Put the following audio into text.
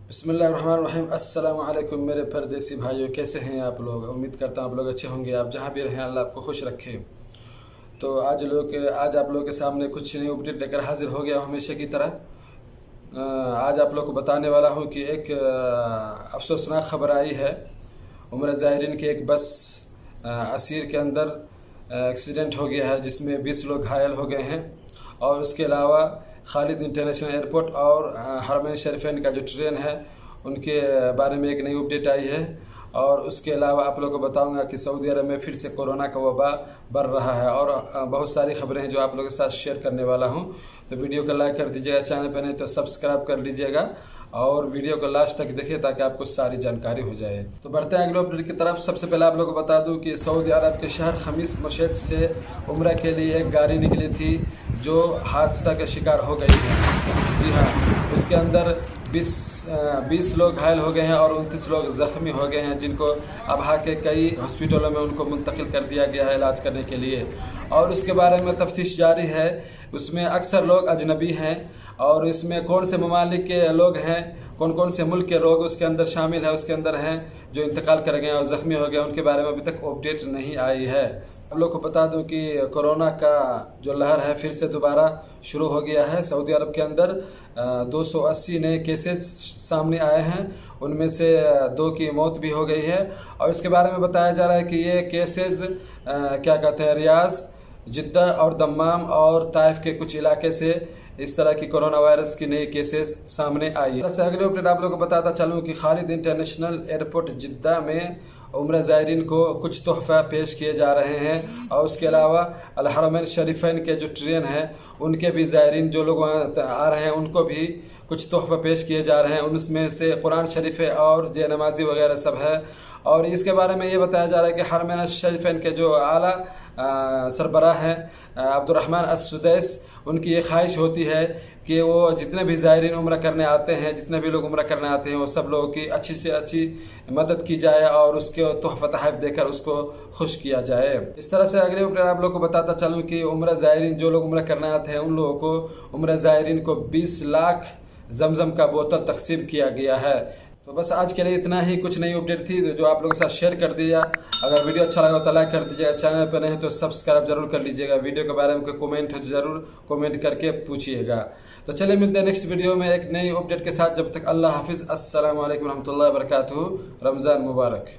बिस्मिल्लाहिर्रहमानिर्रहीम। अस्सलाम वालेकुम मेरे परदेसी भाइयों, कैसे हैं आप लोग। उम्मीद करता हूँ आप लोग अच्छे होंगे। आप जहाँ भी रहें अल्लाह आपको खुश रखे। तो आज आप लोग के सामने कुछ नई अपडेट लेकर हाजिर हो गया हूँ हमेशा की तरह। आज आप लोग को बताने वाला हूँ कि एक अफसोसनाक खबर आई है। उम्र ज़ायरीन की एक बस असीर के अंदर एक्सीडेंट हो गया है, जिसमें 20 लोग घायल हो गए हैं। और उसके अलावा खालिद इंटरनेशनल एयरपोर्ट और हरमैन शरीफैन का जो ट्रेन है उनके बारे में एक नई अपडेट आई है। और उसके अलावा आप लोगों को बताऊंगा कि सऊदी अरब में फिर से कोरोना का वबा बढ़ रहा है। और बहुत सारी खबरें हैं जो आप लोगों के साथ शेयर करने वाला हूं। तो वीडियो को लाइक कर दीजिएगा, चैनल पर नहीं तो सब्सक्राइब कर लीजिएगा और वीडियो को लास्ट तक देखिए ताकि आपको सारी जानकारी हो जाए। तो बढ़ते हैं अगले अपडेट की तरफ। सबसे पहले आप लोगों को बता दूं कि सऊदी अरब के शहर खमीस मुशैद से उम्रा के लिए एक गाड़ी निकली थी जो हादसा का शिकार हो गई है। जी हाँ, उसके अंदर 20 लोग घायल हो गए हैं और 29 लोग ज़ख्मी हो गए हैं, जिनको अबहा के कई हॉस्पिटलों में उनको मुंतकिल कर दिया गया है इलाज करने के लिए। और उसके बारे में तफ्तीश जारी है। उसमें अक्सर लोग अजनबी हैं और इसमें कौन से ममालिक के लोग हैं, कौन कौन से मुल्क के लोग उसके अंदर शामिल है, उसके अंदर हैं जो इंतकाल कर गए और ज़ख्मी हो गए, उनके बारे में अभी तक अपडेट नहीं आई है। आप लोग को बता दूं कि कोरोना का जो लहर है फिर से दोबारा शुरू हो गया है। सऊदी अरब के अंदर 280 नए केसेस सामने आए हैं, उनमें से 2 की मौत भी हो गई है। और इसके बारे में बताया जा रहा है कि ये केसेस क्या कहते हैं, रियाज, जिद्दा और दम्माम और ताइफ के कुछ इलाके से इस तरह की कोरोना वायरस की नई केसेस सामने आई है। अगले अपडेट आप लोगों को बताता चलूँ कि खालिद इंटरनेशनल एयरपोर्ट जिद्दा में उम्र ज़ायरीन को कुछ तोहफ़ा पेश किए जा रहे हैं। और उसके अलावा अल हरमैन शरीफैन के जो ट्रेन है उनके भी ज़ायरीन जो लोग वहाँ आ रहे हैं उनको भी कुछ तोहफ़ा पेश किए जा रहे हैं। उनमें से कुरान शरीफ और जे नमाजी वगैरह सब है। और इसके बारे में ये बताया जा रहा है कि हरमैन शरीफैन के जो आला सरबराह हैं अब्दुर्रहमान अस-सुदैस, उनकी ये ख्वाहिश होती है कि वो जितने भी ज़ायरीन उम्रा करने आते हैं, जितने भी लोग उम्रा करने आते हैं, वो सब लोगों की अच्छी से अच्छी मदद की जाए और उसके तोहफ़ा तोहफ़ देकर उसको खुश किया जाए। इस तरह से अगले ऊपर आप लोग को बताता चलूँ कि उम्रा ज़ायरीन जो लोग उम्रा करने आते हैं उन लोगों को उम्रा ज़ायरीन को 20 लाख जमजम का बोतल तकसीम किया गया है। तो बस आज के लिए इतना ही। कुछ नई अपडेट थी जो आप लोगों के साथ शेयर कर दिया। अगर वीडियो अच्छा लगा तो लाइक कर दीजिएगा, चैनल पर नहीं तो सब्सक्राइब जरूर कर लीजिएगा। वीडियो के बारे में कोई कमेंट है जरूर कमेंट करके पूछिएगा। तो चलिए मिलते हैं नेक्स्ट वीडियो में एक नई अपडेट के साथ। जब तक अल्लाह हाफिज़। अस्सलाम वालेकुम रहमतुल्लाहि व बरकातुहू। रमज़ान मुबारक।